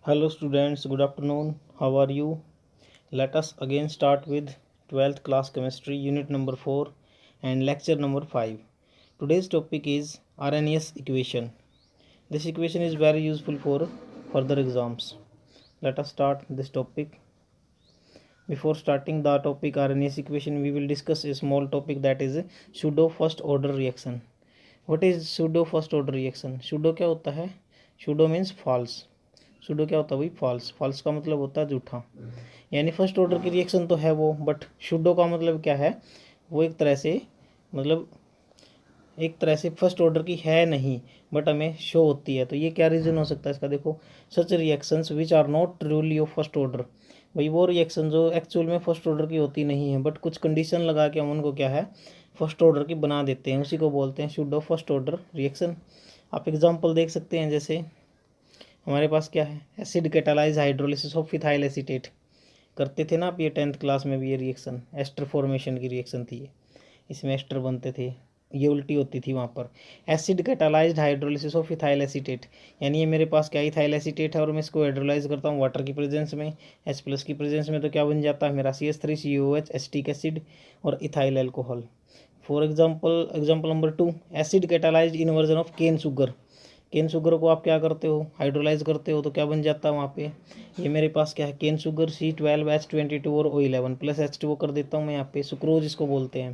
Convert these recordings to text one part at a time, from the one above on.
Hello students, good afternoon. How are you? Let us again start with 12th class chemistry unit number 4 and lecture number 5. Today's topic is Arrhenius equation. This equation is very useful for further exams. Let us start this topic. Before starting the topic Arrhenius equation, we will discuss a small topic that is pseudo first order reaction. What is pseudo first order reaction? Pseudo क्या होता है? Pseudo means false. Pseudo क्या होता है भाई? False. False का मतलब होता है झूठा. यानी फर्स्ट ऑर्डर की रिएक्शन तो है वो, बट सूडो का मतलब क्या है? वो एक तरह से फर्स्ट ऑर्डर की है नहीं, बट हमें शो होती है. तो ये क्या रीज़न हो सकता है इसका? देखो, such reactions which are not truly of first order. भाई वो रिएक्शन जो एक्चुअल में फर्स्ट ऑर्डर की होती नहीं है, बट कुछ कंडीशन लगा के हम उनको क्या है, फर्स्ट ऑर्डर की बना देते हैं. उसी को बोलते हैं सूडो फर्स्ट ऑर्डर रिएक्शन. आप एग्जाम्पल देख सकते हैं. जैसे हमारे पास क्या है, acid catalyse hydrolysis of ethyl acetate. करते थे ना आप ये 10th क्लास में भी. ये रिएक्शन एस्टर फॉर्मेशन की रिएक्शन थी ये. इसमें एस्टर बनते थे, ये उल्टी होती थी वहाँ पर. Acid catalysed hydrolysis of ethyl acetate, यानी ये मेरे पास क्या इथाइल एसीटेट है और मैं इसको हाइड्रोलाइज करता हूँ वाटर की प्रेजेंस में, H+ की प्रेजेंस में. तो क्या बन जाता है मेरा CH3COOH एसिटिक एसिड और ethyl alcohol. For example number 2, acid catalysed inversion of cane sugar. Cane sugar को आप क्या करते हो, हाइड्रोलाइज करते हो. तो क्या बन जाता है वहाँ पे, ये मेरे पास क्या है, केन शुगर C12H22 और O11 प्लस H2O कर देता हूँ मैं यहाँ पे. सुक्रोज इसको बोलते हैं.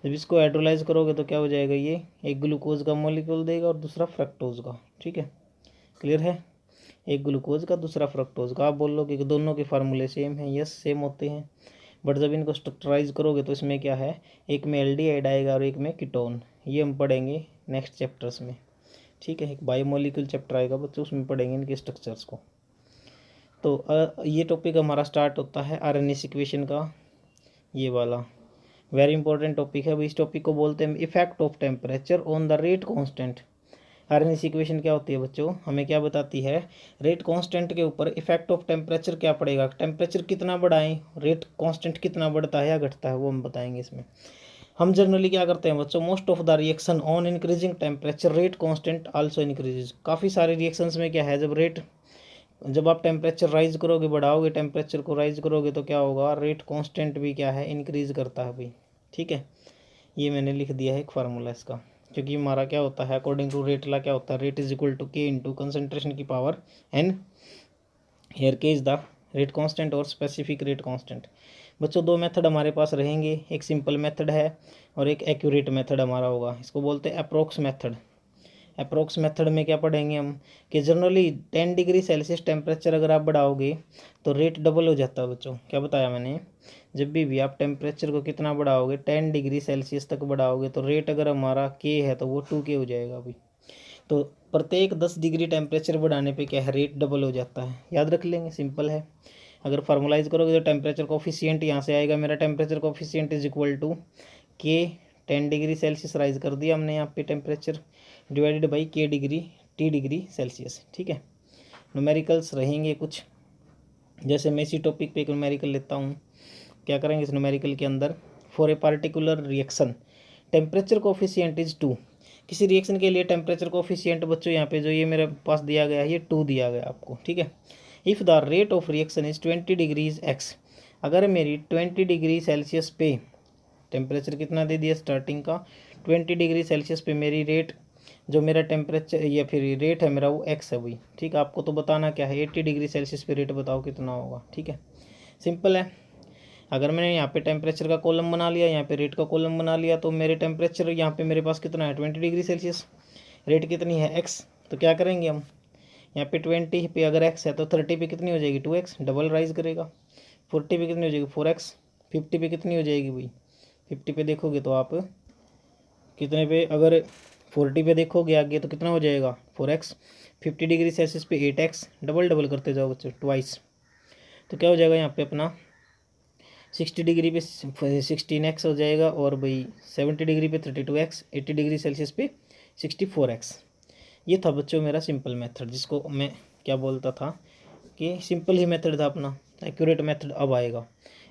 जब इसको हाइड्रोलाइज करोगे तो क्या हो जाएगा, ये एक ग्लूकोज का मॉलिक्यूल देगा और दूसरा फ्रक्टोज का. ठीक है, क्लियर है? एक ग्लूकोज का, दूसरा फ्रक्टोज का. आप बोल लो कि दोनों के फार्मूले सेम हैं. यस, सेम होते हैं. बट जब इनको स्ट्रक्चराइज करोगे तो इसमें क्या है, एक में एल्डिहाइड आएगा और एक में कीटोन. ये हम पढ़ेंगे नेक्स्ट चैप्टर्स में. ठीक है, एक बायोमोलिक्यूल चैप्टर आएगा बच्चों, उसमें पढ़ेंगे इनके स्ट्रक्चर्स को. तो ये टॉपिक हमारा स्टार्ट होता है आरएनएस इक्वेशन का, ये वाला वेरी इंपॉर्टेंट टॉपिक है. इस टॉपिक को बोलते हैं effect of temperature on the rate constant. RNS equation क्या होती है बच्चों, हमें क्या बताती है, रेट कांस्टेंट के ऊपर इफेक्ट ऑफ टेम्परेचर क्या पड़ेगा. टेम्परेचर कितना बढ़ाएं, रेट कांस्टेंट कितना बढ़ता है या घटता है, वो हम बताएंगे इसमें. हम जनरली क्या करते हैं बच्चों, most of the reaction on increasing temperature rate constant also increases. काफ़ी सारे रिएक्शंस में क्या है, जब आप टेम्परेचर राइज करोगे, बढ़ाओगे टेम्परेचर को राइज करोगे तो क्या होगा, रेट कांस्टेंट भी क्या है, इंक्रीज करता है भाई. ठीक है, ये मैंने लिख दिया है एक फार्मूला इसका, क्योंकि हमारा क्या होता है अकॉर्डिंग टू रेट ला क्या होता है, rate is equal to K into concentration की power N. Here K is the rate constant और स्पेसिफिक रेट कांस्टेंट. बच्चों दो मेथड हमारे पास रहेंगे, एक सिंपल मेथड है और एक एक्यूरेट मेथड हमारा होगा. इसको बोलते हैं अप्रोक्स मेथड. अप्रोक्स मेथड में क्या पढ़ेंगे हम, कि जनरली 10 डिग्री सेल्सियस टेम्परेचर अगर आप बढ़ाओगे तो रेट डबल हो जाता है बच्चों. क्या बताया मैंने, जब भी आप टेम्परेचर को कितना बढ़ाओगे, 10 डिग्री सेल्सियस तक बढ़ाओगे तो रेट अगर हमारा K है तो वो 2K हो जाएगा अभी. तो प्रत्येक 10 डिग्री टेम्परेचर बढ़ाने पे क्या है, रेट डबल हो जाता है. याद रख लेंगे, सिंपल है. अगर फार्मलाइज करोगे तो टेम्परेचर कोफिशिएंट यहाँ से आएगा, मेरा temperature coefficient is equal to K 10 degree Celsius rise कर दिया हमने यहाँ पे temperature, divided by K degree T degree Celsius. ठीक है, न्यूमेरिकल्स रहेंगे कुछ. जैसे मैं इसी टॉपिक पे एक न्यूमेरिकल लेता हूँ. क्या करेंगे इस न्यूमेरिकल के अंदर, for a particular reaction temperature coefficient is 2. किसी रिएक्शन के लिए टेम्परेचर कोफिशिएंट बच्चों यहाँ पे जो ये मेरे पास दिया गया है, ये 2 दिया गया आपको. ठीक है, if the rate of reaction is 20 degrees x. अगर मेरी 20 डिग्री सेल्सियस पे टेम्परेचर कितना दे दिया स्टार्टिंग का, 20 डिग्री सेल्सियस पे मेरी रेट, जो मेरा टेम्परेचर या फिर रेट है मेरा वो एक्स है भाई. ठीक है, आपको तो बताना क्या है, 80 डिग्री सेल्सियस पे रेट बताओ कितना होगा. ठीक है, सिंपल है. अगर मैंने यहाँ पे टेम्परेचर का कॉलम बना लिया, यहाँ पे रेट का कॉलम बना लिया, तो मेरे टेम्परेचर यहाँ पे मेरे पास कितना है, 20 डिग्री सेल्सियस. रेट कितनी है, एक्स. तो क्या करेंगे हम, यहाँ पे 20 पे अगर एक्स है तो 30 पे कितनी हो जाएगी, 2x, डबल राइज करेगा. 40 पे कितनी हो जाएगी, 4x. 50 पे कितनी हो जाएगी भाई, 50 पे देखोगे तो आप कितने पे, अगर 40 पे देखोगे आगे तो कितना हो जाएगा, 4x. 50 डिग्री सेल्सियस पे 8x, डबल डबल करते जाओ बच्चों, ट्वाइस. तो क्या हो जाएगा यहाँ पे अपना 60 डिग्री पे 16x हो जाएगा, और भाई 70 डिग्री पे 32x, 80 डिग्री सेल्सियस पे 64x. ये था बच्चों मेरा सिंपल मेथड, जिसको मैं क्या बोलता था कि सिंपल ही मेथड था अपना. एक्यूरेट मेथड अब आएगा.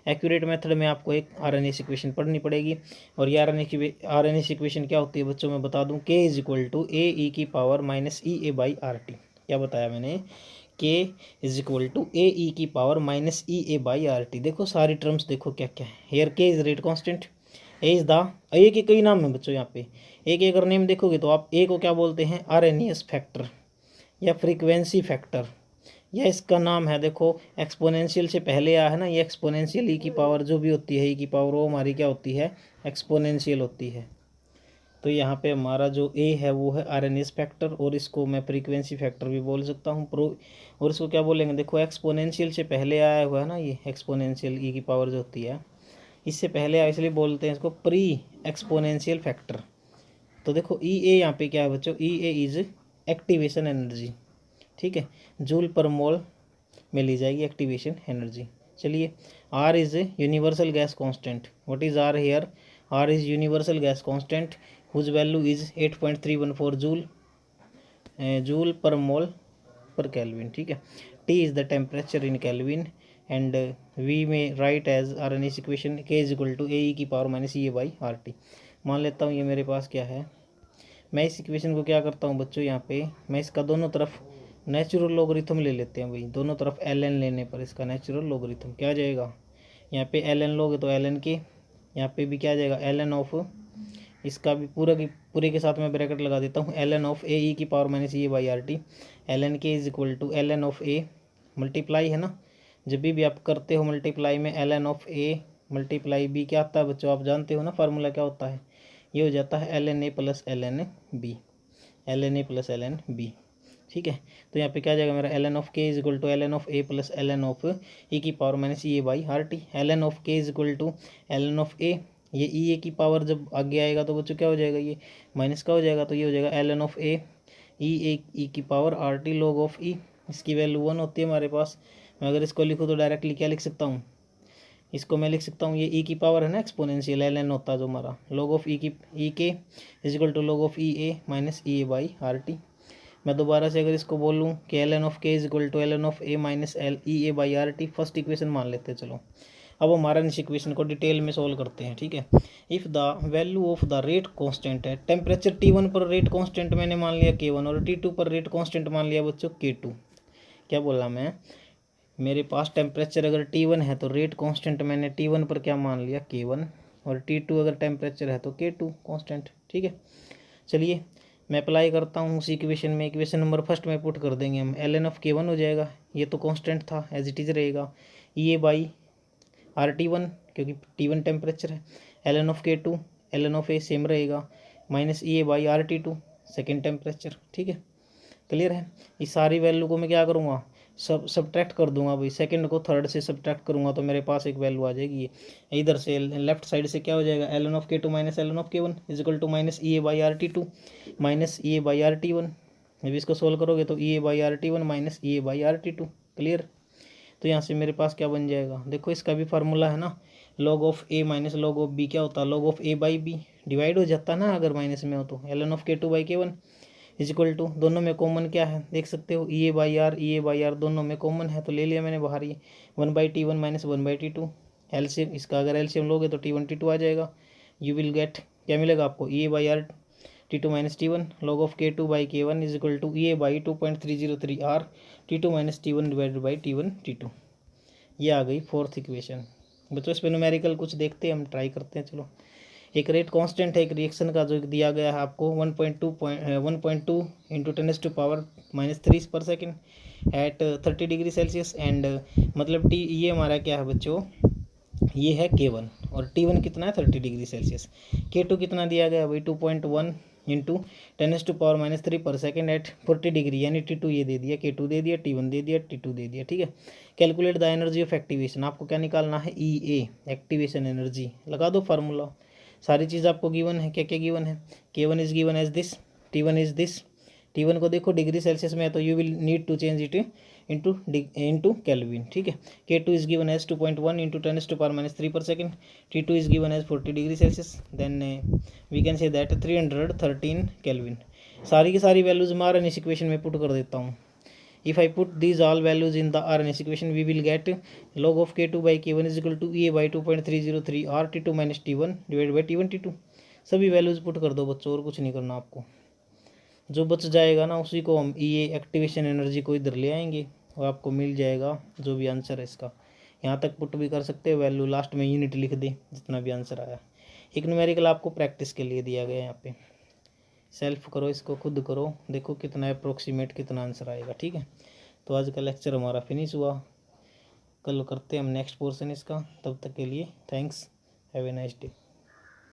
एक्यूरेट मेथड में आपको एक आरएनएस इक्वेशन पढ़नी पड़ेगी. और ये आरएनएस इक्वेशन क्या होती है बच्चों, मैं बता दूं, K is equal to AE की पावर -EA/RT. क्या बताया मैंने, K is equal to A E की power minus E A by R T. देखो सारी टर्म्स देखो क्या क्या है। Here K is rate constant, A is the, A के कई नाम है बच्चों यहाँ पे। ए के अगर नेम देखोगे तो आप ए को क्या बोलते हैं, आरएनएस फैक्टर या फ्रीक्वेंसी फैक्टर, या इसका नाम है देखो एक्सपोनेंशियल से पहले आया है ना, ये एक्सपोनेंशियल ई की पावर जो भी होती है ई की पावर वो हमारी क्या होती है, एक्सपोनेंशियल होती है। तो यहाँ पे हमारा जो ए है वो है आरएनएस फैक्टर, और इसको मैं फ्रीक्वेंसी फैक्टर भी बोल सकता हूँ। और इसको क्या बोलेंगे, देखो एक्सपोनेंशियल से पहले आया हुआ है ना, ये एक्सपोनेंशियल ई की पावर जो होती है इससे पहले आया, इसलिए बोलते हैं इसको प्री एक्सपोनेंशियल फैक्टर। तो देखो ई ए यहाँ पे क्या है बच्चों, E A is activation energy, ठीक है, जूल पर मोल में ली जाएगी एक्टिवेशन एनर्जी। चलिए, R is universal gas constant. What is R here, R is universal gas constant whose value is 8.314 joule per mole per kelvin, ठीक है। T is the temperature in kelvin and we may write as Arrhenius equation K is equal to A E की power minus E A by R T. मान लेता हूँ ये मेरे पास क्या है, मैं इस इक्वेशन को क्या करता हूँ बच्चों, यहाँ पे मैं इसका दोनों तरफ नेचुरल लोगरिथम ले लेते हैं भाई, दोनों तरफ एल एन लेने पर इसका नेचुरल लोगरिथम क्या आ जाएगा, यहाँ पे एल एन लोगे तो एल एन के, यहाँ पे भी क्या आ जाएगा एल एन ऑफ, इसका भी पूरे के साथ मैं ब्रैकेट लगा देता हूँ, L N of A E की power minus E by R T, L N K is equal to L N of A, multiply है ना, जब भी आप करते हो मल्टीप्लाई में L N of A multiply B क्या आता है बच्चों, आप जानते हो ना फार्मूला क्या होता है, ये हो जाता है L N A plus L N B, L N A plus L N B, ठीक है। तो यहाँ पे क्या आ जाएगा मेरा L N of K is equal to L N of A plus L N of E की power minus E A by R T, L N of K is equal to L N of A, ये E ए की power जब आगे आएगा तो बच्चों क्या हो जाएगा, ये माइनस का हो जाएगा, तो ये हो जाएगा L N of A E की power R T log of E, इसकी वैल्यू 1 होती है हमारे पास। मैं अगर इसको लिखूँ तो डायरेक्टली क्या लिख सकता हूँ, इसको मैं लिख सकता हूँ, ये ई की पावर है ना एक्सपोनेंशियल एल एन होता है जो हमारा, log of E K is equal to log of E A minus E A by R T. मैं दोबारा से अगर इसको बोलूँ कि L N of K is equal to L N of A minus L E A by R T, first equation मान लेते हैं। चलो अब हमारा इस इक्वेशन को डिटेल में सोल्व करते हैं, ठीक है। If the value of the rate constant है, टेम्परेचर T1 पर रेट कांस्टेंट मैंने मान लिया K1 और T2 पर रेट कांस्टेंट मान लिया बच्चों K2। क्या बोला मैं, मेरे पास टेम्परेचर अगर T1 है तो रेट कांस्टेंट मैंने T1 पर क्या मान लिया K1, और T2 अगर टेम्परेचर है तो K2 कांस्टेंट, ठीक है। चलिए मैं अप्लाई करता हूँ उस इक्वेशन में, इक्वेशन नंबर फर्स्ट में पुट कर देंगे हम, एल एन ऑफ K1 हो जाएगा, ये तो कांस्टेंट था एज इट इज़ रहेगा, ई ए बाई आर T1 क्योंकि T1 टेम्परेचर है, L N of K2 L N of A same रहेगा, minus E A by R T2 second temperature, ठीक है। क्लियर है, इस सारी वैल्यू को मैं क्या करूँगा, सब्ट्रैक्ट कर दूंगा भाई, सेकंड को थर्ड से सब्ट्रैक्ट करूंगा तो मेरे पास एक वैल्यू आ जाएगी, ये इधर से लेफ्ट साइड से क्या हो जाएगा, L N of K2 minus L N of K1 is equal to minus E A by R T2 minus E A by R T1। जब इसको सोल्व करोगे तो E A by R T1 minus E A by R T2। Clear, तो यहाँ से मेरे पास क्या बन जाएगा, देखो इसका भी फार्मूला है ना, log of A minus log of B क्या होता है, log of A by B, divide हो जाता है ना अगर माइनस में हो तो, L N of K2 by K1 is equal to, दोनों में कॉमन क्या है देख सकते हो, ई ए बाई आर दोनों में कॉमन है तो ले लिया मैंने बाहर, ये 1/T1 माइनस 1/T2, एलसीएम इसका अगर एलसीएम लोगे तो T1 T2 आ जाएगा, यू विल गेट क्या मिलेगा आपको, E A by R T2 minus T1 log of K2 by K1 is equal to E A by 2.303 R T2 minus T1 divided by T1 T2। ये आ गई fourth equation. बच्चों इस पर numerical कुछ देखते हैं, हम ट्राई करते हैं। चलो, एक रेट कांस्टेंट है एक रिएक्शन का जो दिया गया है आपको 1.2 इंटू 10⁻³ पर second at 30 degree Celsius and मतलब टी ये हमारा क्या है बच्चों, ये है K1 और T1 कितना है 30 डिग्री सेल्सियस, K2 कितना दिया गया भाई 2.1 इंटू 10⁻³ पर सेकेंड एट 40 डिग्री, यानी T2 ये दे दिया, K2 दे दिया, T1 दे दिया, T2 दे दिया, ठीक है। Calculate the energy of activation, आपको क्या निकालना है, ई ए एक्टिवेशन एनर्जी, लगा दो फार्मूला, सारी चीज़ आपको गिवन है, क्या क्या गिवन है, K1 is given as this, T1 is this, T1 को देखो डिग्री सेल्सियस में है तो you will need to change it into Kelvin, ठीक है। K2 is given as 2.1 into 10⁻³ पर second, T2 is given as 40 degree Celsius, then we can say that 313 Kelvin. सारी की सारी वैल्यूज मैं इस इक्वेशन में पुट कर देता हूँ। If I put these all values in the RNS equation, we will get log of K2 by K1 is equal to EA by 2.303 R T2 minus T1 divided by T1 T2। सभी values put कर दो बच्चों, और कुछ नहीं करना आपको, जो बच जाएगा ना उसी को हम EA एक्टिवेशन एनर्जी को इधर ले आएंगे वो आपको मिल जाएगा जो भी आंसर है इसका। यहाँ तक पुट भी कर सकते हो वैल्यू, लास्ट में यूनिट लिख दे जितना भी आंसर आया। एक न्यूमेरिकल आपको प्रैक्टिस के लिए दिया गया है यहाँ पे, सेल्फ करो इसको, खुद करो, देखो कितना अप्रोक्सीमेट कितना आंसर आएगा। ठीक है, तो आज का लेक्चर हमारा फिनिश हुआ, कल करते हैं हम नेक्स्ट पोर्शन इसका। तब तक के लिए thanks, have a nice day.